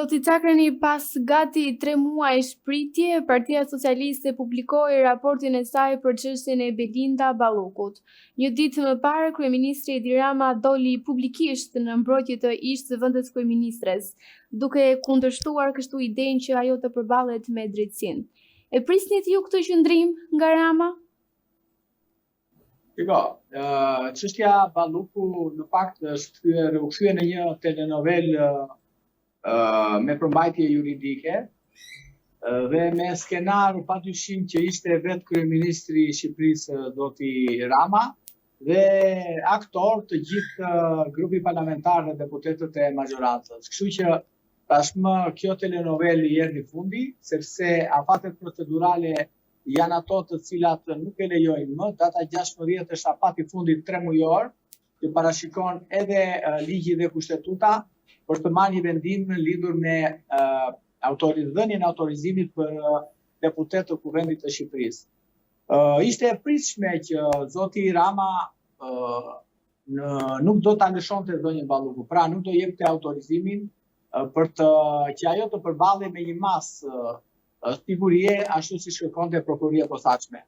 Zoti Cakrani, pas gati 3 muaj shpritje, Partia Socialiste publikoi raportin e saj për çështjen e Belinda Ballukut. Një ditë më parë, kryeministri Edi Rama doli publikisht në mbrojtje të ish zëvendës kryeministres, duke kundërshtuar kështu idenë që ajo të përballet me drejtësinë. E prisnit ju këtë qëndrim nga Rama? Çështja Balluku në fakt është u kthyer në një telenovelë me përmbajtje juridike dhe me skenar padyshim që ishte vetë kryeministri i Shqipërisë Zoti Rama dhe aktor të gjithë grupi parlamentar dhe deputetët e majorancës. Kështu që tashmë kjo telenovelë erdhi fundi, sepse afatet procedurale janë ato të cilat nuk e lejojnë më. Data 16 është afati fundit 3 mujor, që parashikon edhe ligji dhe kushtetuta për të marrë një vendim lidhur me dhënien e autorizimit për deputet të Kuvendit të Shqipërisë. Ishte e pritshme që Zoti Rama nuk do ta lëshonte zonjën Balluku, pra nuk do jepte autorizimin për që ajo të përballej me një masë sigurie ashtu siç kërkonte prokuroria e posaçme.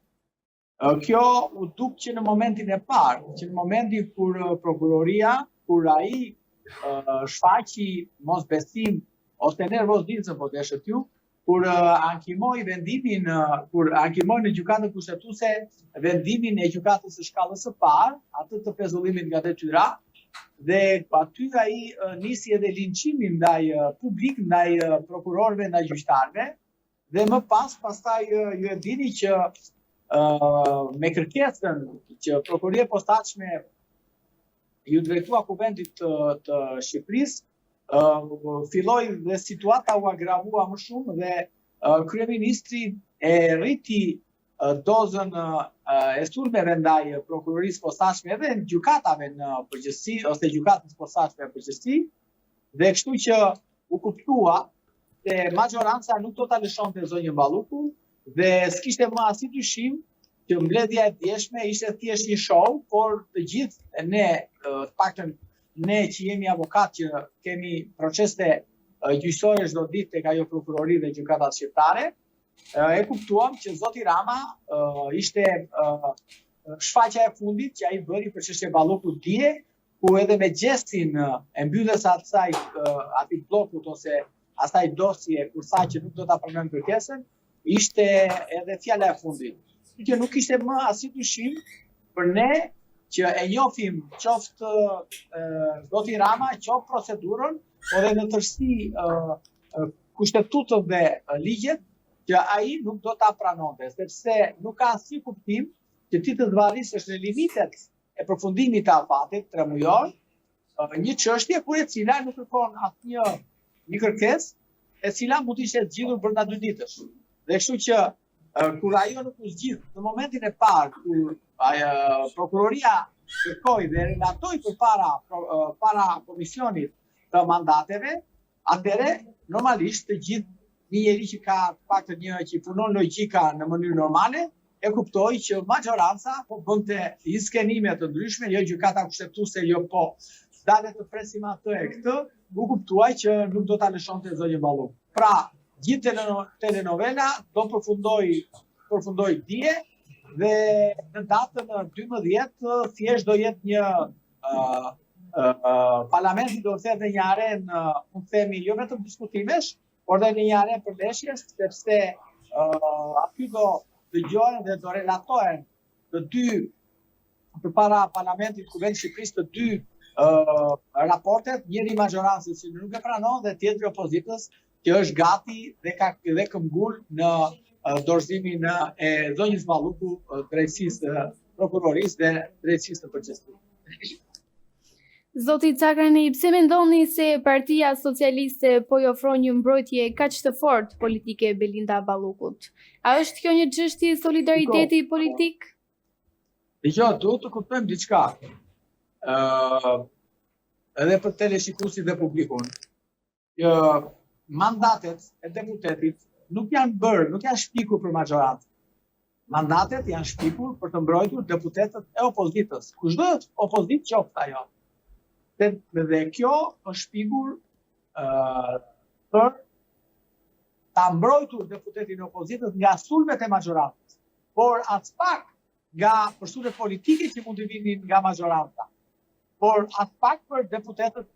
Kjo u duk që në momentin e parë, që në momentin kur prokuroria, kur ai shfaqi mosbesim ose nervozizëm po deshet ju, kur ankimoi vendimin, kur ankimoi në gjykatën kushtetuese vendimin e gjykatës së shkallës së parë, atë të pezullimit nga detyra, dhe aty ai nisi edhe linçimin ndaj publik, ndaj prokurorëve, ndaj gjyqtarëve, dhe më pastaj ju e dini që me kërkesën që prokuroria e posaçme ju drejtua Kuvendit të Shqipërisë, filloi dhe situata u agravua më shumë dhe kryeministri e rriti dozën e sulmeve ndaj prokurorisë posaçme dhe gjykatave në përgjithësi ose gjykatës posaçme në përgjithësi, dhe kështu që u kuptua se majoranca nuk do ta lëshonte zonjën Balluku dhe s'kishte më asnjë dyshim që mbledhja e djeshme ishte thjesht një show, por të gjithë ne, të paktën ne që jemi avokat, që kemi procese gjyqësore çdo ditë tek ajo prokurori dhe gjykatat shqiptare, e kuptuam që Zoti Rama ishte shfaqja e fundit që ai bëri për çështjen Balluku dje, ku edhe me gestin e mbylljes atij bllokut ose asaj dosje kur sa që nuk do ta përmend kërkesën, ishte edhe fjala e fundit. Që nuk ishte më asnjë dyshim për ne që e njohim qoftë Zoti Rama, qoftë procedurën, por edhe në tërësi kushtetutën dhe ligjet, që ai nuk do ta pranonte, sepse nuk ka asnjë kuptim që ti të zvarrisësh në limitet e përfundimit të afatit 3 mujor, një çështje kur e cila nuk kërkon asnjë një kërkesë, e cila mund të ishte zgjidhur brenda 2 ditësh. Dhe kështu që kur ajo nuk u zgjidh në momentin e parë, kur prokuroria kërkoi dhe relatoi para komisionit të mandateve, atëre normalisht të gjithë një njeri që ka paktën një që punon logjika në mënyrë normale, e kuptoi që majoranca po bënte skenime të ndryshme, jo gjykata kushtetuese, jo po dalet të presim atë e këtë, u kuptuaj që nuk do ta lëshonte zonjën Balluku. Pra, gjithë telenovela do përfundoj dje dhe në datën 12 thjesht do jetë një parlamenti do të thënë një arenë, mund të themi jo vetëm diskutimesh, por dhe një arenë përveshjes, sepse aty do dëgjohen dhe do relatohen të dy përpara parlamentit Kuvendit të Shqipërisë të dy raportet, njëri majorancës që nuk e pranon dhe tjetri opozitës, që është gati dhe këmbgul në dorëzimin e zonjës Balluku, drejtësisë prokurorisë dhe drejtësisë të përgjithshme. Zoti Cakrani, pse mendoni se Partia Socialiste po i ofron një mbrojtje kaq të fortë politike Belinda Ballukut? A është kjo një çështje solidariteti politik? Dgjoj, duhet të kuptojmë diçka. Edhe për teleshikuesit dhe publikun. Mandatet e deputetit nuk janë shpikur për majorancën. Mandatet janë shpikur për të mbrojtur deputetët e opozitës. Kushdo opozitë qoftë ajo. Dhe kjo është shpikur për ta mbrojtur deputetin e opozitës nga sulmet e magjorantës, por as pak nga përshtypjet politike që mund të vinin nga magjoranta, por as pak për deputetët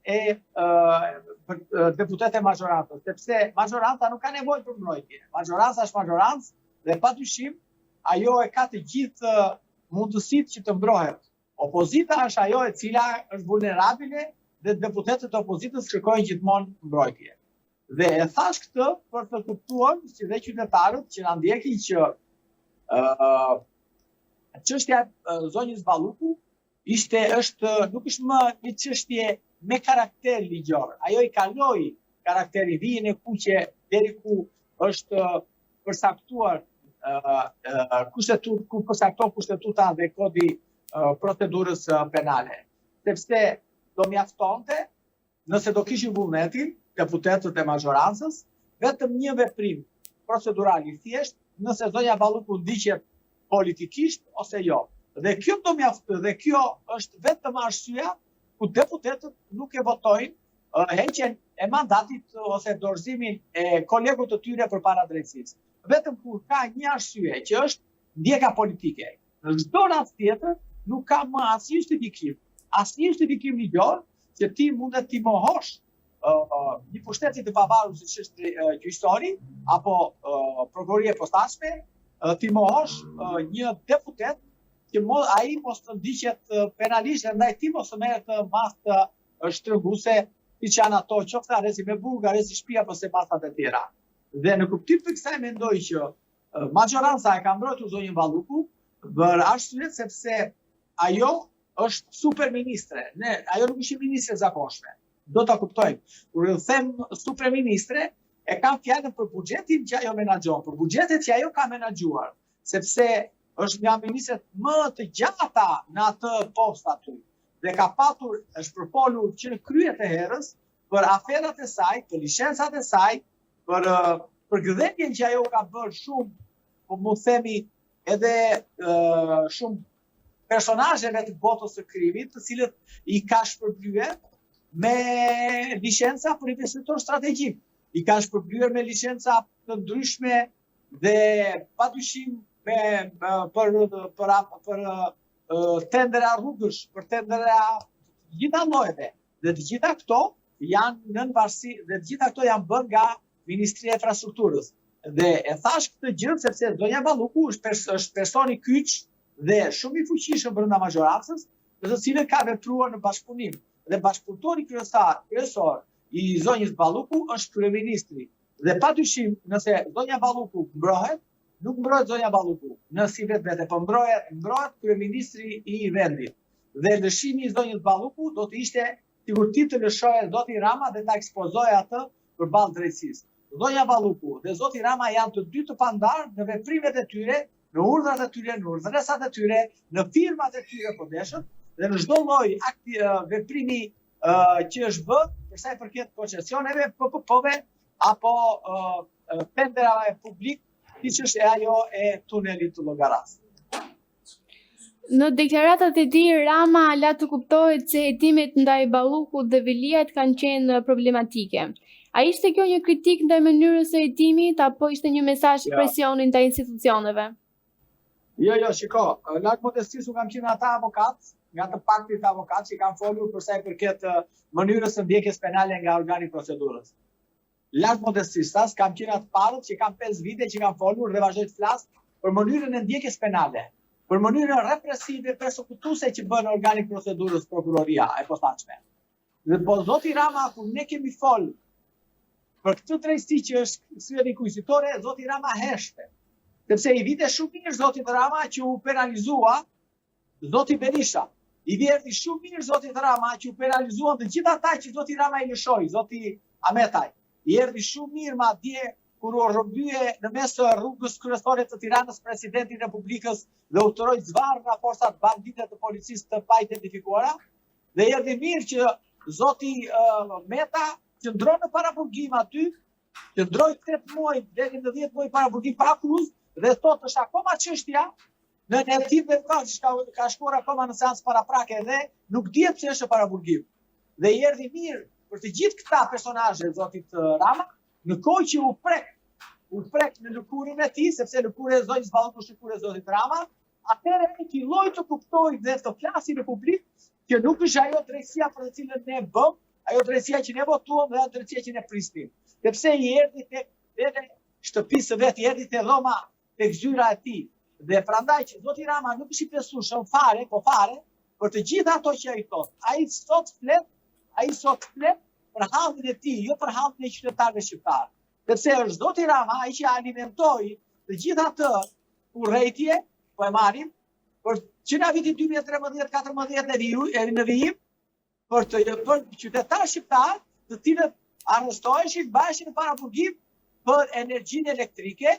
e magjorantës, sepse magjoranta nuk ka nevojë për mbrojtje. Magjoranta është magjorantës dhe padyshim ajo e ka të gjithë mundësitë që të mbrohet. Opozita është ajo e cila është vulnerabile dhe deputetët e opozitës kërkojnë gjithmonë mbrojtje. Dhe e thash këtë për të kuptuar si dhe qytetarët që na ndjekin që çështja e zonjës Balluku nuk është më një çështje me karakter ligjor. Ajo i kaloi karakterin vijën e kuqe deri ku është përcaktuar ku përcakton kushtetuta dhe kodi procedurës penale. Sepse do mjaftonte, nëse do kishin vullnetin, deputetët e majorancës, vetëm një veprim procedural i thjesht, nëse zonja Balluku ndiqet politikisht ose jo. Dhe kjo do mjaftë, dhe kjo është vetëm arsyeja ku deputetët nuk e votojnë heqjen e mandatit ose dorëzimin e kolegut të tyre përpara drejtësisë. Vetëm kur ka një arsye që është ndjeka politike. Në çdo rast tjetër nuk ka më asnjë justifikim ligjor që ti mundet t'i mohosh një pushtetit të pavarur siç është gjyqëtori apo prokuroria e posaçme, t'i mohosh një deputet që ai mos të ndiqet penalisht dhe ndaj tij mos të merret masë shtrënguese, siç janë ato qoftë arresti me burg, arresti shtëpi apo sepacat e tjera. Dhe në kuptim të kësaj mendoj që majoranca e ka mbrojtur zonjën Balluku për arsye sepse ajo është superministre. Ajo nuk është ministre zakonshme. Do ta kuptojmë. Kur them superministre, e kam fjalën për buxhetin që ajo menaxhon, për buxhetet që ajo ka menaxhuar, sepse është nga ministret më të gjata në atë postë aty. Dhe ka patur, është përfolur që në kryet e herës për aferat e saj, për licencat e saj, për gëdhënien që ajo ka bërë shumë, po mund themi edhe shumë personazheve të botës së krimit, të cilët i ka shpërblyer me licenca për investitor strategjik. I ka shpërblyer me licenca të ndryshme dhe padyshim për tendera rrugësh, për tendera gjitha llojeve. Dhe të gjitha këto janë nën varësi dhe të gjitha këto janë bërë nga Ministria e Infrastrukturës. Dhe e thash këtë gjë sepse zonja Balluku është person i kyç dhe shumë i fuqishëm brenda majorancës, me të cilën ka vepruar në bashkëpunim. Dhe bashkëpunëtori kryesor i zonjës Balluku është kryeministri. Dhe padyshim, nëse zonja Balluku mbrohet, nuk mbrohet zonja Balluku në si vetvete, por mbrohet kryeministri i vendit. Dhe lëshimi i zonjës Balluku do të ishte sigurti të lëshohej zoti Rama dhe ta ekspozojë atë përballë drejtësisë. Zonja Balluku dhe zoti Rama janë të dy të pandarë në veprimet e tyre, në urdhrat e tyre, në urdhëresat e tyre, në firmat e tyre podeshët dhe në çdo lloj veprimi që është bërë, për sa i përket koncesioneve, PPP-ve apo tenderave publik, siç është ajo e tunelit të Llogaras. Në deklaratat e tij, Rama la të kuptohet se hetimet ndaj Ballukut dhe Veliajt kanë qenë problematike. A ishte kjo një kritik ndaj mënyrës së hetimit apo ishte një mesazh presioni ndaj institucioneve? Jo, shiko, larg modestisë kam qenë ata avokat, nga të paktit avokat që kanë folur për sa i përket mënyrës së ndjekjes penale nga organi i procedurës. Larg modestisë, kam qenë atë parët që kanë 5 vite që kanë folur dhe vazhdoj të flas për mënyrën e ndjekjes penale, për mënyrën represive persekutuese që bën organi i procedurës prokuroria e posaçme. Dhe po zoti Rama, kur ne kemi fol për këtë drejtësi që është syri inkuizitore, zoti Rama heshte. Sepse i vite shumë mirë zotit Rama që u penalizua zoti Berisha. I vjerti shumë mirë zotit Rama që u penalizuan të gjithë ata që zoti Rama i lëshoi, zoti Ametaj. I erdhi shumë mirë madje kur u rrëmbye në mes të rrugës kryesore të Tiranës presidenti i Republikës dhe u tëroi zvarr nga forcat bandite të policisë të pa identifikuara. Dhe erdhi mirë që zoti Meta qëndron në paraburgim aty, qëndroi 8 muaj deri në 10 muaj paraburgim pa akuzë dhe sot është akoma çështja në hetim dhe ka shkuar akoma në seancë paraprake dhe nuk dihet pse është paraburgim. Dhe i erdhi mirë për të gjithë këta personazhe zotit Rama në kohë që u prek në lëkurën e tij, sepse lëkura e zonjës Balloku është lëkura e zotit Rama, atëherë ai filloi të kuptojë dhe të flasë në publik që nuk është ajo drejtësia për të cilën ne bëm, ajo drejtësia që ne votuam dhe ajo drejtësia që ne prisnim. Sepse i erdhi tek edhe shtëpisë vet, i erdhi te dhoma, tek zyra e tij. Dhe prandaj që zoti Rama nuk është i besueshëm fare, për të gjitha ato që ai thot. Ai sot flet për hallin e tij, jo për hallin e qytetarëve shqiptar. Sepse është zoti Rama ai që alimentoi të gjitha ato urrëtie, po e marrim, për që nga viti 2013-14 në vijim, për qytetarë shqiptar, të cilët arrestoheshin, baheshin në paraburgim për energjinë elektrike,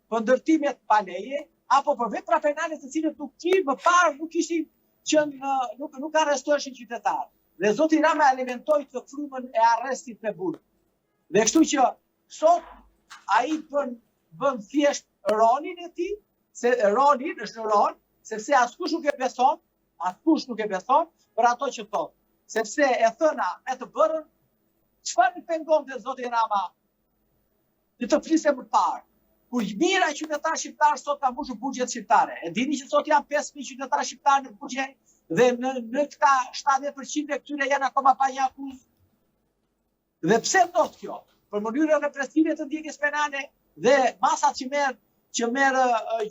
për ndërtimet pa leje, apo për vepra penale të cilët më parë nuk ishin nuk arrestoheshin qytetarë. Dhe zoti Rama alimentoi të frymën e arrestit me burg. Dhe kështu që sot ai bën thjesht ronin e tij, se ronin është ron, sepse askush nuk e beson për ato që thot. Sepse e thëna me të bërën, çfarë i pengonte zoti Rama të fliste më parë? Kur mira qytetarë shqiptarë sot ka mbushur buxhet shqiptare. E dini që sot janë 5.000 qytetarë shqiptarë në buxhet dhe në këta 70% e këtyre janë akoma pa një akuzë. Dhe pse ndodh kjo? Për mënyrën represive të ndjekjes penale dhe masat që merr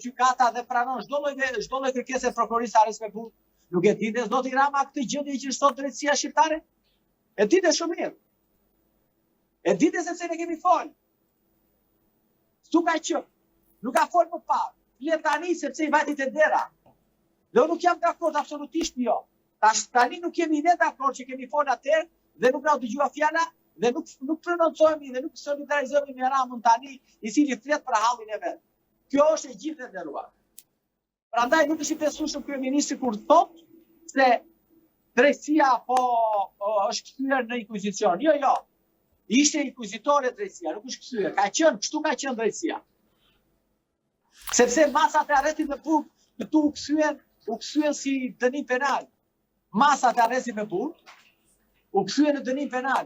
gjykata dhe pranon çdo lloj kërkese prokurorisë arrest me burg. Nuk e dinë zoti Rama këtë gjendje që është sot drejtësia shqiptare? E dinë shumë mirë. E dinë sepse ne kemi folë. Su ka qënë, nuk ka folë më parë, flet tani sepse i vajti të dera. Dhe nuk jam dakord absolutisht jo. Tani nuk jemi ne dakord që kemi folë atëherë dhe nuk na u dëgjua fjala dhe nuk prononcohemi dhe nuk solidarizohemi me Ramën tani, i cili flet për hallin e vet. Kjo është e gjithë e nderuar. Prandaj nuk është i besueshëm kryeministri kur thotë se drejtësia është kthyer në inkvizicion. Jo. Ishte inkvizitore drejtësia, nuk është kthyer. Kështu ka qenë drejtësia. Sepse masat e arrestit me burg këtu u kthyen si dënim penal. Masat e arrestit me burg u kthyen në dënim penal.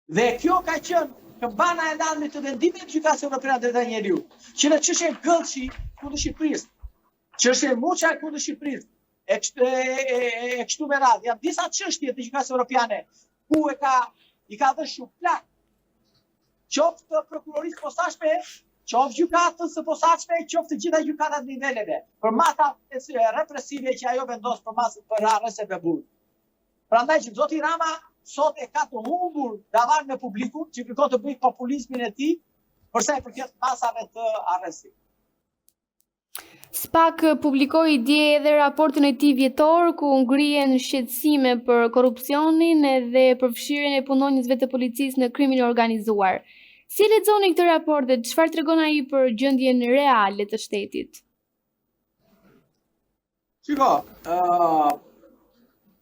Dhe kjo ka qenë këmbana e lajmit të vendimit të Gjykatës Evropiane të Drejtave Njerëzit, që në çështjen Gëllçi kundër Shqipërisë, çështjen Muça kundër Shqipërisë, e kështu me radhë, janë disa çështje të Gjykatës Evropiane ku i ka dhënë shumë plak, qoftë të prokurorisë posaçme, qoftë gjykatës së posaçme, qoftë të gjitha gjykatat niveleve, për masat represive që ajo vendos për arreste me burg. Prandaj që zoti Rama sot e ka të humbur davan me publikun, që kërkon të bëjë populizmin e tij, përsa i përket masave të arrestit. SPAK publikoi dje edhe raportin e tij vjetor ku ngrihen shqetësime për korrupsionin edhe përfshirjen e punonjësve të policisë në krimin e organizuar. Si lexoni këtë raport dhe çfarë tregon ai për gjendjen reale të shtetit? Shiko,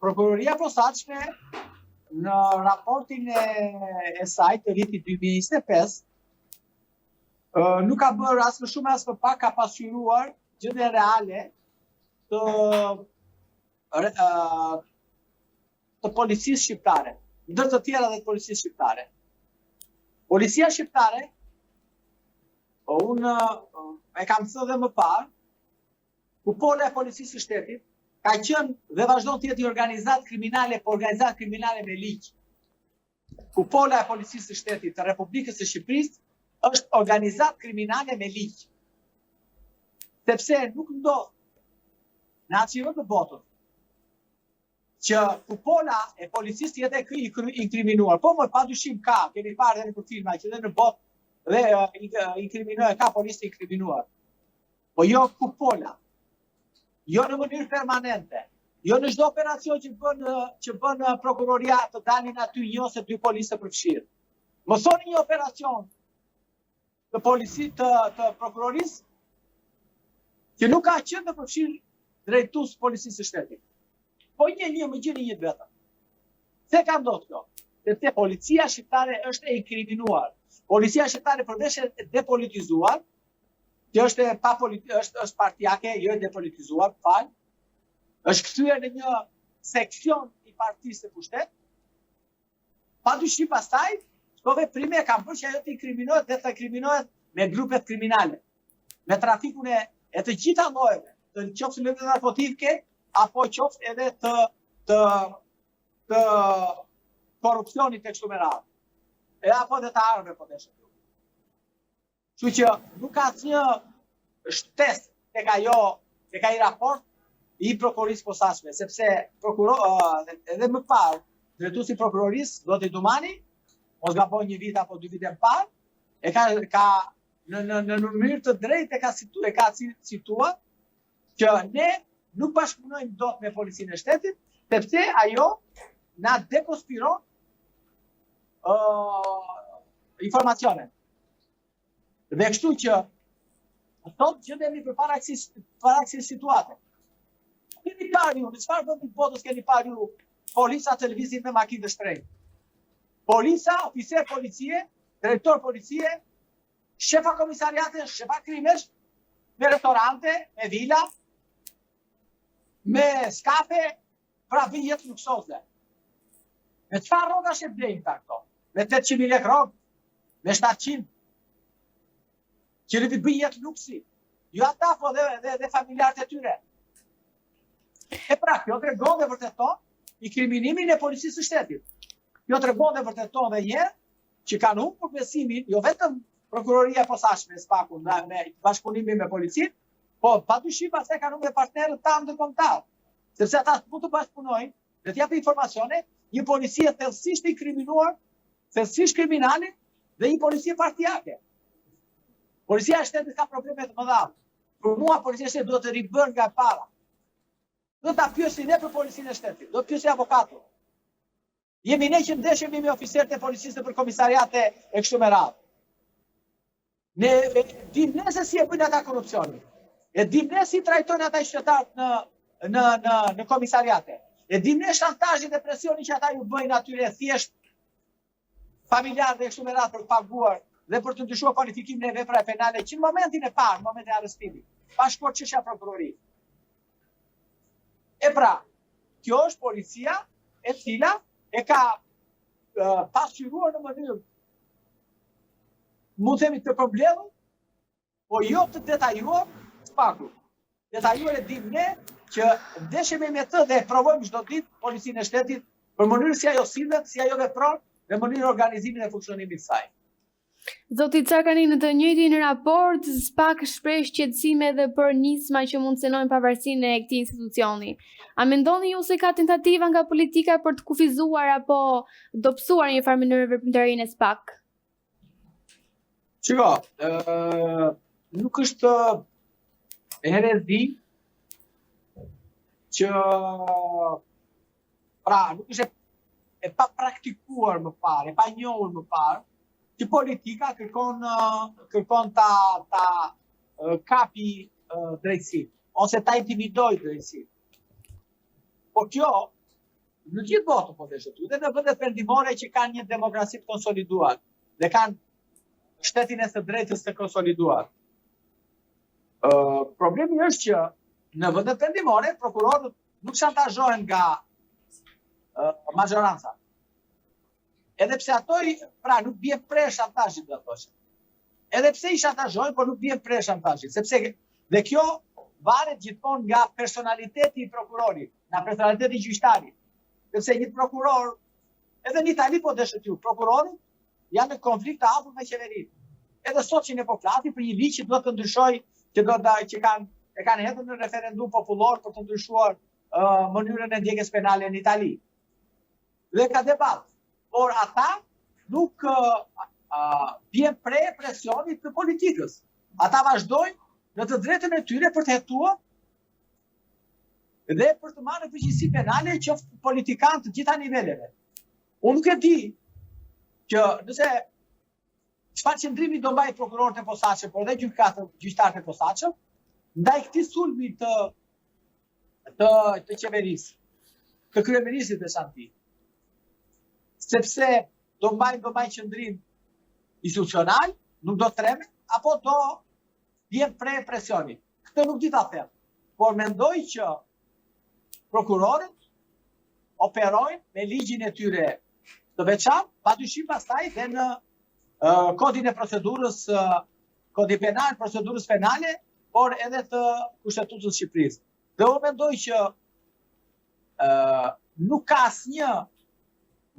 Prokuroria posaçme në raportin e saj të vitit 2025 nuk ka bërë as më shumë as më pak ka pasqyruar gjendjen reale të policisë shqiptare, ndër të tjera dhe të policisë shqiptare. Policia shqiptare, unë e kam thënë dhe më parë, kupola e policisë së shtetit ka qenë dhe vazhdon të jetë organizatë kriminale, por organizatë kriminale me ligj. Kupola e policisë së shtetit të Republikës së Shqipërisë është organizatë kriminale me ligj. Sepse nuk ndodh në asnjë të botës që kupola e policisë jetë inkriminuar. Po më padyshim ka, kemi parë edhe në filma që dhe në botë dhe inkriminuar, ka policë inkriminuar. Po jo kupola, jo në mënyrë permanente, jo në çdo operacion që bën prokuroria të dalin aty një ose dy policë të përfshirë. Më thoni një operacion të prokurorisë që nuk ka qenë të përfshirë drejtues policisë së shtetit. Po më gjeni një vetëm. Se ka ndodhur kjo? Sepse policia shqiptare është e inkriminuar. Policia shqiptare përveç e depolitizuar, që është partijake, jo e depolitizuar, është kthyer në një seksion i partisë së pushtet, Padyshim pastaj, këto veprime e kanë bërë që ajo të inkriminohet dhe të kriminohet me grupet kriminale, me trafikun e të gjitha llojeve, të qoftë me narkotike apo qoftë edhe të korrupsionit e kështu me radhë. E apo dhe të armëve po deshe. Kështu që nuk ka asnjë shtesë tek ai raport i prokurorisë posaçme, sepse edhe më parë drejtuesi prokurorisë Zoti Dumani, mos gaboj 1 vit apo 2 vite më parë, e ka në mënyrë të drejtë e ka cituar që ne nuk bashkëpunojmë dot me policinë e shtetit, sepse ajo na dekonspiron informacione. Dhe kështu që sot gjendemi përpara kësaj situate. Keni parë ju, në çfarë vendi të botës keni parë ju polica televizin me makinë të shtrenjtë? Polica, oficer policie, drejtor policie, shefa komisariate, shefa krimesh, me restorante, me vila, me skafe, pra vin jetë luksoze. Me çfarë rroga shërbejnë këto? Me 800.000 lekë rrogë, me 700, që në bëjnë jetë luksi. Jo ata, po dhe familjarët e tyre. E pra, kjo tregon dhe vërteton inkriminimin e policisë së shtetit. Kjo tregon dhe vërteton dhe njerë që kanë humbur besimin, jo vetëm prokuroria posaçme SPAK-u me bashkëpunimin me policinë, po padyshim pastaj kanë humbur partnerët tanë ndërkombëtar. Sepse ata mund të bashkëpunojnë dhe të japin informacione një policie thellësisht inkriminuar, thellësisht kriminale dhe një policie partijake. Policia e shtetit ka probleme të mëdha. Për mua policia e shtetit duhet të ribër nga para. Do ta pyesin ne për policinë e shtetit, do të pyesin avokatun. Jemi ne që ndeshemi me oficerët e policisë për komisariate e kështu me radhë. Ne dim ne se si e bëjnë ata korrupsionin. E dim ne si trajtojnë ata qytetarët në komisariate. E dim ne shantazhin dhe presionin që ata ju bëjnë atyre thjesht familjarë dhe kështu me radhë për të paguar dhe për të ndryshuar kualifikimin e veprave penale që në momentin e parë, në momentin e arrestimit, pa shkuar çështja prokurorisë. E pra, kjo është policia e cila e ka pasqyruar në mënyrë, mund të themi të problemit, po jo të detajuar SPAK-u. Detajuar e dim ne që ndeshemi me të dhe provojmë çdo ditë policinë e shtetit për mënyrë si ajo sillet, si ajo vepron dhe mënyrë organizimin e funksionimit të saj. Zoti Cakani, në të njëjtin raport, SPAK shpreh shqetësime edhe për nisma që mund cënojnë pavarësinë e këtij institucioni. A mendoni ju se ka tentativa nga politika për të kufizuar apo dobësuar në një farë mënyrë veprimtarinë e SPAK? Shiko, nuk është herezi që pra nuk është e pa praktikuar më parë, e pa njohur më parë, që politika kërkon ta kapi drejtësinë, ose ta intimidoj drejtësinë. Po kjo, në gjithë botën po deshet, dhe në vendet perëndimore që kanë një demokraci të konsoliduar, dhe kanë shtetin e së drejtës të konsoliduar. Problemi është që në vendet perëndimore, prokurorët nuk shantazhohen nga majoranca. Edhe pse ato pra nuk bie pre shantazhit do thoshë. Edhe pse i shantazhojnë, por nuk bie pre shantazhit, sepse dhe kjo varet gjithmonë nga personaliteti i prokurorit, nga personaliteti i gjyqtarit. Sepse një prokuror, edhe në Itali po deshet ju, prokurorët janë në konflikt të hapur me qeverinë. Edhe sot që ne po flasim për një ligj që do të ndryshojë, që kanë hedhur në referendum popullor për të ndryshuar mënyrën e ndjekjes penale në Itali. Dhe ka debat. Por ata nuk bjen pre presionit të politikës. Ata vazhdojnë në të drejtën e tyre për të hetuar dhe për të marrë përgjegjësi penale qoftë politikanë të gjitha niveleve. Unë nuk e di që nëse çfarë qëndrimi do mbajë prokurorët e posaçëm, por edhe gjyqtarët e posaçëm, ndaj këtij sulmi të qeverisë, të kryeministit veçantë. Sepse do mbajnë qëndrim institucional, nuk do treme, apo do vjen pre presionit. Këtë nuk di ta them, por mendoj që prokurorët operojnë me ligjin e tyre të veçantë, padyshim pastaj dhe në kodin e procedurës, kodi penal, procedurës penale, por edhe të Kushtetutës së Shqipërisë. Dhe unë mendoj që nuk ka asnjë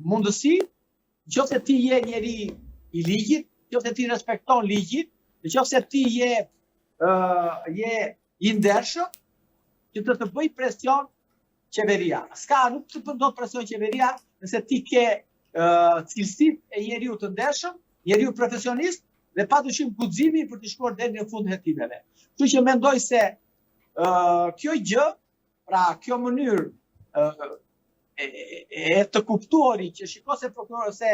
mundësi, nëse ti je njeri i ligjit, nëse ti respekton ligjin, nëse ti je i ndershëm, që të bëj presion qeveria. Nuk të bëndot presion qeveria nëse ti ke cilësit e njeriu të ndershëm, njeriu profesionist, dhe padyshim guximi për të shkuar deri në fund hetimeve. Kështu që mendoj se kjo gjë, pra kjo mënyrë e të kuptuari që shiko se prokurori se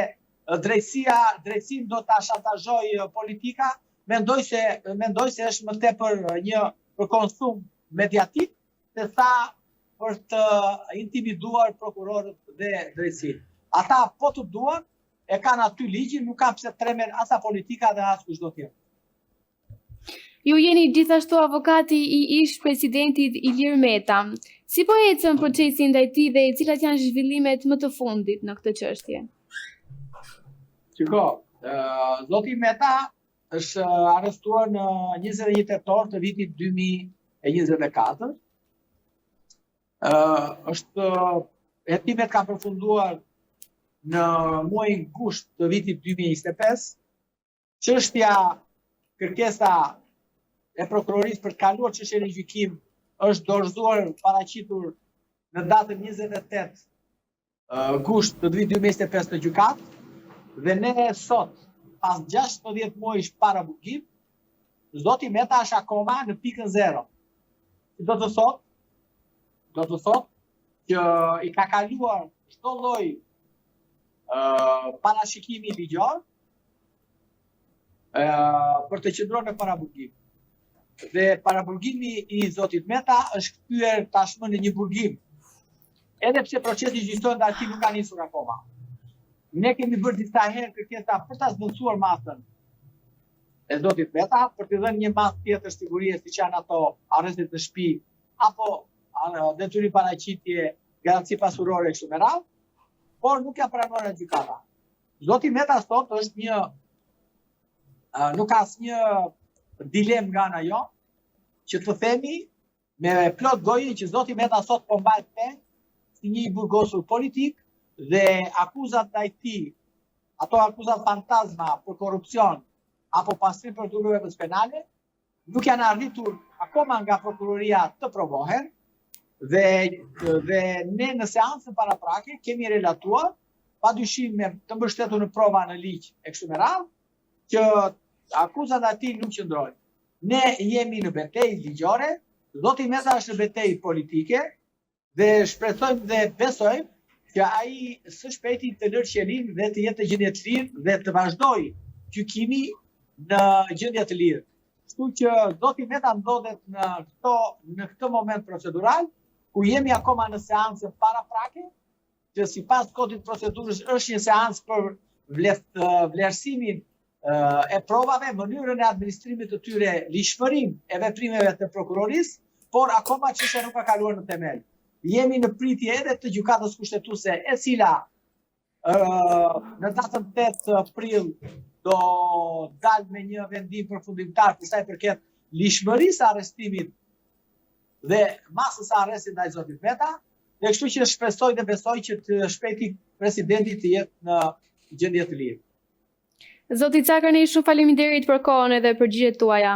drejtësinë do ta shantazhoj politika, mendoj se është më tepër një për konsum mediatik se sa për të intimiduar prokurorët dhe drejtësinë. Ata po të duan, e kanë aty ligjin, nuk kanë pse tremen asa politika dhe as kushdo tjetër. Ju jeni gjithashtu avokati i ish presidentit Ilir Meta. Si po ecën procesi ndaj tij dhe cilat janë zhvillimet më të fundit në këtë çështje? Shiko, zoti Meta është arrestuar në 21 tetor të vitit 2024. Hetimet kanë përfunduar në muajin gusht të vitit 2025, çështja kërkesa e prokurorisë për të kaluar çështjen në gjykim është dorëzuar paraqitur në datën 28 gusht të vitit 2025 në gjykat, dhe ne sot, pas 16 muajsh para burgim, zoti Meta është akoma në pikën 0. Do të thotë që i ka kaluar çdo lloj parashikimi ligjor për të qëndruar në paraburgim. Dhe paraburgimi i zotit Meta është kthyer tashmë në një burgim. Edhe pse procesi gjyqësor ndaj tij nuk ka nisur akoma. Ne kemi bërë disa herë kërkesa për ta zvendësuar masën e zotit Meta, për të dhënë një masë tjetër sigurie, siç janë ato arrestet në shtëpi apo detyrim paraqitje, garanci pasurore kështu me radhë, por nuk ja pranuar në gjykata. Zoti Meta sot është nuk ka asnjë dilem nga ana jo, që të themi me plot gojë që zoti Meta sot po mbahet peng si një burgosur politik dhe akuzat ndaj tij, ato akuzat fantazma për korrupsion apo pastrim për turpëves penale, nuk janë arritur akoma nga prokuroria të provohen. Dhe ne në seancën paraprake kemi relatuar, padyshim me të mbështetur në prova në ligj e kështu me radhë, që akuzat atij nuk qëndrojnë. Ne jemi në betejë ligjore, zoti Meta është në betejë politike dhe shpresojmë dhe besojmë që ai së shpejti të lërë qelin dhe të jetë në gjendje të lirë dhe të vazhdojë gjykimi në gjendje të lirë. Kështu që zoti Meta ndodhet në këtë moment procedural, ku jemi akoma në seancën paraprake, që sipas kodit procedurës është një seancë për vlerësimin e provave, mënyrën e administrimit të tyre, ligjshmërinë e veprimeve të prokurorisë, por akoma çështja nuk ka kaluar në themel. Jemi në pritje edhe të gjykatës kushtetuese, e cila në datën 8 prill do dalë me një vendim përfundimtar për sa i përket ligjshmërisë së arrestimit dhe masës së arrestit ndaj zotit Meta, dhe kështu që shpresoj dhe besoj që të shpejti presidenti të jetë në gjendje të lirë. Zoti Cakërnej, shumë faleminderit për kohën edhe përgjigjet tuaja.